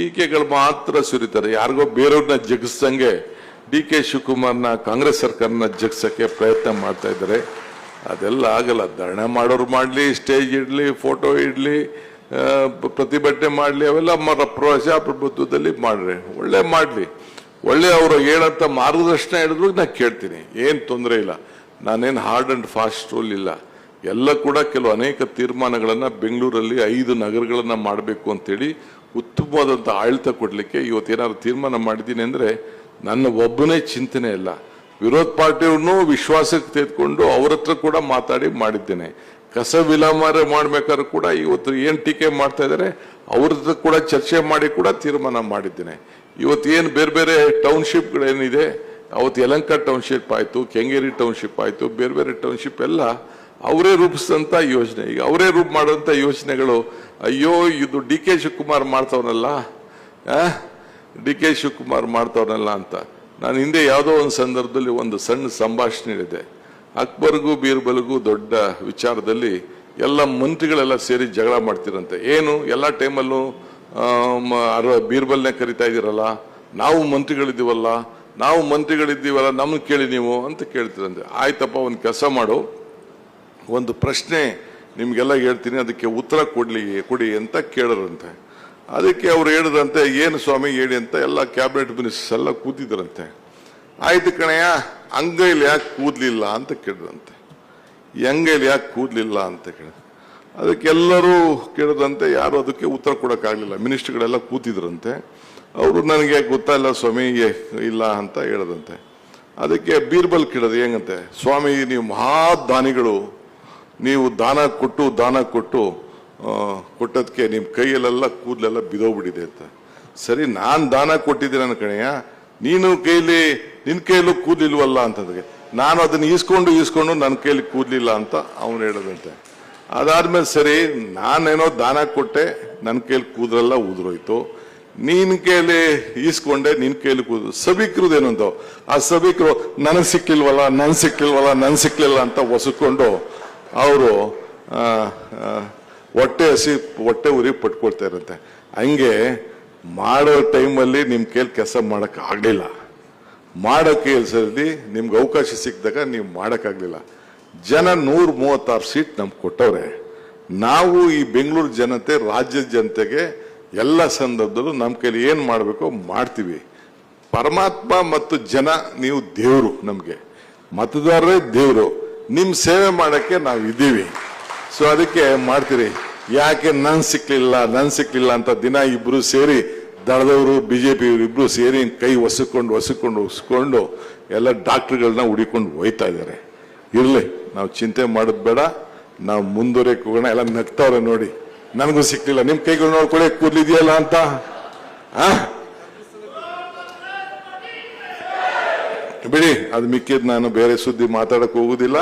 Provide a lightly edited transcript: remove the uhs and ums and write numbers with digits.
ಟೀಕೆಗಳು ಮಾತ್ರ ಸುರಿತಾರೆ. ಯಾರಿಗೋ ಬೇರೆಯವ್ರನ್ನ ಜಗಿಸ್ದಂಗೆ DK ಶಿವಕುಮಾರ್ನ ಕಾಂಗ್ರೆಸ್ ಸರ್ಕಾರನ ಜಗಿಸಕ್ಕೆ ಪ್ರಯತ್ನ ಮಾಡ್ತಾ ಇದ್ದಾರೆ. ಅದೆಲ್ಲ ಆಗಲ್ಲ. ಧರಣಿ ಮಾಡೋರು ಮಾಡಲಿ, ಸ್ಟೇಜ್ ಇಡಲಿ, ಫೋಟೋ ಇಡಲಿ, ಪ್ರತಿಭಟನೆ ಮಾಡಲಿ, ಅವೆಲ್ಲ ಪ್ರಜಾಪ್ರಭುತ್ವದಲ್ಲಿ ಮಾಡ್ರಿ, ಒಳ್ಳೆ ಮಾಡಲಿ, ಒಳ್ಳೆ ಅವರು ಹೇಳಂತ ಮಾರ್ಗದರ್ಶನ ಹೇಳಿದ್ರು ನಾ ಕೇಳ್ತೀನಿ, ಏನು ತೊಂದರೆ ಇಲ್ಲ. ನಾನೇನು ಹಾರ್ಡ್ ಅಂಡ್ ಫಾಸ್ಟ್ ರೂಲ್ ಇಲ್ಲ. ಎಲ್ಲ ಕೂಡ ಕೆಲವು ಅನೇಕ ತೀರ್ಮಾನಗಳನ್ನು ಬೆಂಗಳೂರಲ್ಲಿ 5 ನಗರಗಳನ್ನು ಮಾಡಬೇಕು ಅಂತೇಳಿ ಉತ್ತಮವಾದಂಥ ಆಡಳಿತ ಕೊಡಲಿಕ್ಕೆ ಇವತ್ತೇನಾದ್ರು ತೀರ್ಮಾನ ಮಾಡಿದ್ದೀನಿ ಅಂದರೆ ನನ್ನ ಒಬ್ಬನೇ ಚಿಂತನೆ ಇಲ್ಲ. ವಿರೋಧ ಪಾರ್ಟಿಯವ್ರನ್ನೂ ವಿಶ್ವಾಸಕ್ಕೆ ತೆಗೆದುಕೊಂಡು ಅವ್ರ ಹತ್ರ ಕೂಡ ಮಾತಾಡಿ ಮಾಡಿದ್ದೇನೆ. ಕಸ ವಿಲೇವಾರಿ ಮಾಡ್ಬೇಕಾದ್ರೂ ಕೂಡ ಇವತ್ತು ಏನು ಟೀಕೆ ಮಾಡ್ತಾ ಇದ್ದಾರೆ ಅವ್ರ ಹತ್ರ ಕೂಡ ಚರ್ಚೆ ಮಾಡಿ ಕೂಡ ತೀರ್ಮಾನ ಮಾಡಿದ್ದೇನೆ. ಇವತ್ತು ಏನು ಬೇರೆ ಬೇರೆ ಟೌನ್ಶಿಪ್ಗಳೇನಿದೆ, ಅವತ್ತು ಯಲಹಂಕ ಟೌನ್ಶಿಪ್ ಆಯಿತು, ಕೆಂಗೇರಿ ಟೌನ್ಶಿಪ್ ಆಯಿತು, ಬೇರೆ ಬೇರೆ ಟೌನ್ಶಿಪ್ ಎಲ್ಲ ಅವರೇ ರೂಪಿಸಿದಂಥ ಯೋಜನೆ. ಈಗ ಅವರೇ ಮಾಡುವಂಥ ಯೋಜನೆಗಳು, ಅಯ್ಯೋ ಇದು DK ಶಿವಕುಮಾರ್ ಮಾಡ್ತವನಲ್ಲ, DK ಶಿವಕುಮಾರ್ ಮಾಡ್ತವನಲ್ಲ ಅಂತ. ನಾನು ಹಿಂದೆ ಯಾವುದೋ ಒಂದು ಸಂದರ್ಭದಲ್ಲಿ ಒಂದು ಸಣ್ಣ ಸಂಭಾಷಣೆ ಹೇಳಿದೆ. ಅಕ್ಬರ್ಗೂ ಬೀರ್ಬಲ್ಗೂ ದೊಡ್ಡ ವಿಚಾರದಲ್ಲಿ ಎಲ್ಲ ಮಂತ್ರಿಗಳೆಲ್ಲ ಸೇರಿ ಜಗಳ ಮಾಡ್ತಿರಂತೆ. ಏನು ಎಲ್ಲ ಟೈಮಲ್ಲೂ ಬೀರ್ಬಲ್ನೇ ಕರಿತಾ ಇದ್ದೀರಲ್ಲ, ನಾವು ಮಂತ್ರಿಗಳಿದ್ದೀವಲ್ಲ ನಮ್ಮನ್ನು ಕೇಳಿ ನೀವು ಅಂತ ಕೇಳ್ತಿರಂತೆ. ಆಯ್ತಪ್ಪ, ಒಂದು ಕೆಲಸ ಮಾಡು, ಒಂದು ಪ್ರಶ್ನೆ ನಿಮ್ಗೆಲ್ಲ ಹೇಳ್ತೀನಿ, ಅದಕ್ಕೆ ಉತ್ತರ ಕೊಡಿ ಅಂತ ಕೇಳರಂತೆ. ಅದಕ್ಕೆ ಅವ್ರು ಹೇಳಿದ್ರಂತೆ, ಏನು ಸ್ವಾಮಿ ಹೇಳಿ ಅಂತ ಎಲ್ಲ ಕ್ಯಾಬಿನೆಟ್ ಮಿನಿಸ್ಟರ್ಸ್ ಎಲ್ಲ ಕೂತಿದ್ರಂತೆ. ಆಯ್ತು ಕಣಯ್ಯ, ಅಂಗೈಲಿ ಯಾಕೆ ಕೂದಲಿಲ್ಲ ಅಂತ ಕೇಳಿದ್ರಂತೆ. ಅಂಗೈಲಿ ಯಾಕೆ ಕೂದಲಿಲ್ಲ ಅಂತ ಕೇಳಿದ್ರು. ಅದಕ್ಕೆಲ್ಲರೂ ಕೇಳಿದಂತೆ ಯಾರು ಅದಕ್ಕೆ ಉತ್ತರ ಕೊಡೋಕ್ಕಾಗಲಿಲ್ಲ. ಮಿನಿಸ್ಟರ್ಗಳೆಲ್ಲ ಕೂತಿದ್ರಂತೆ. ಅವರು ನನಗೆ ಗೊತ್ತಾಯಿಲ್ಲ ಸ್ವಾಮಿ ಇಲ್ಲ ಅಂತ ಹೇಳದಂತೆ. ಅದಕ್ಕೆ ಬೀರ್ಬಲ್ ಕೇಳೋದು ಹೆಂಗಂತೆ, ಸ್ವಾಮಿ ನೀವು ಮಹಾದಾನಿಗಳು, ನೀವು ದಾನ ಕೊಟ್ಟು ಕೊಟ್ಟದಕ್ಕೆ ನಿಮ್ಮ ಕೈಯಲ್ಲೆಲ್ಲ ಕೂದಲೆಲ್ಲ ಬಿದೋಗ್ಬಿಟ್ಟಿದೆ ಅಂತ. ಸರಿ, ನಾನು ದಾನ ಕೊಟ್ಟಿದ್ದೀನಿ ನನ್ನ ಕಣಯ್ಯ, ನಿನ್ನ ಕೈಯಲ್ಲೂ ಕೂದಲಿಲ್ವಲ್ಲ ಅಂತಂದ್ರೆ, ನಾನು ಅದನ್ನ ಈಸ್ಕೊಂಡು ನನ್ನ ಕೈಯಲ್ಲಿ ಕೂದಲಿಲ್ಲ ಅಂತ ಅವನು ಹೇಳದಂತೆ. ಅದಾದ್ಮೇಲೆ ಸರಿ, ನಾನೇನೋ ದಾನ ಕೊಟ್ಟೆ, ನನ್ನ ಕೈಯಲ್ಲಿ ಕೂದಲೆಲ್ಲ ಉದುರೋಯ್ತು, ನಿನ್ನ ಕೈಯಲ್ಲಿ ಈಸ್ಕೊಂಡೆ, ನಿನ್ನ ಕೈಯಲ್ಲಿ ಕೂದಲು ಸಭಿಕರುದೇನು ಅಂತ. ಆ ಸಭಿಕರು ನನಗೆ ಸಿಕ್ಲಿಲ್ಲ ಅಂತ ಒಸಕೊಂಡು ಅವರು ಹೊಟ್ಟೆ ಉರಿ ಪಟ್ಕೊಳ್ತಾ ಇರುತ್ತೆ. ಹಂಗೆ ಮಾಡೋ ಟೈಮಲ್ಲಿ ನಿಮ್ಮ ಕೈಯಲ್ಲಿ ಕೆಲಸ ಮಾಡಕ್ ಆಗ್ಲಿಲ್ಲ, ಮಾಡೋ ಕೆಲಸದಲ್ಲಿ ನಿಮ್ಗೆ ಅವಕಾಶ ಸಿಕ್ಕಿದಾಗ ನೀವು ಮಾಡೋಕ್ಕಾಗಲಿಲ್ಲ. ಜನ 136 ಸೀಟ್ ನಮ್ಗೆ ಕೊಟ್ಟವ್ರೆ. ನಾವು ಈ ಬೆಂಗಳೂರು ಜನತೆ, ರಾಜ್ಯದ ಜನತೆಗೆ ಎಲ್ಲ ಸಂದರ್ಭದಲ್ಲೂ ನಮ್ಮ ಕೈಲಿ ಏನು ಮಾಡಬೇಕೋ ಮಾಡ್ತೀವಿ. ಪರಮಾತ್ಮ ಮತ್ತು ಜನ, ನೀವು ದೇವರು, ನಮಗೆ ಮತದಾರರೇ ದೇವರು. ನಿಮ್ಮ ಸೇವೆ ಮಾಡೋಕ್ಕೆ ನಾವು ಇದ್ದೀವಿ. ಸೊ ಅದಕ್ಕೆ ಮಾಡ್ತೀರಿ. ಯಾಕೆ ನನ್ ಸಿಕ್ಲಿಲ್ಲ ಅಂತ ದಿನ ಇಬ್ರು ಸೇರಿ, ದಳದವರು BJP ಇಬ್ರು ಸೇರಿ ಕೈ ಒಸ್ಕೊಂಡು ಎಲ್ಲ ಡಾಕ್ಟರ್ಗಳನ್ನ ಹುಡಿಕೊಂಡು ಹೋಯ್ತಾ ಇದ್ದಾರೆ. ಇರ್ಲಿ, ನಾವು ಚಿಂತೆ ಮಾಡೋದು ಬೇಡ, ನಾವು ಮುಂದುವರೆಕ್ ಹೋಗೋಣ. ಎಲ್ಲ ನಗ್ತಾವ್ರೆ ನೋಡಿ, ನನಗೂ ಸಿಕ್ಲಿಲ್ಲ, ನಿಮ್ ಕೈಗಳು ನೋಡ್ಕೊಳ್ಳೆ ಕೂದಲಿದೆಯಲ್ಲ ಅಂತ. ಬಿಡಿ, ಅದು ಮಿಕ್ಕಿದ್ ನಾನು ಬೇರೆ ಸುದ್ದಿ ಮಾತಾಡಕ್ ಹೋಗುದಿಲ್ಲ.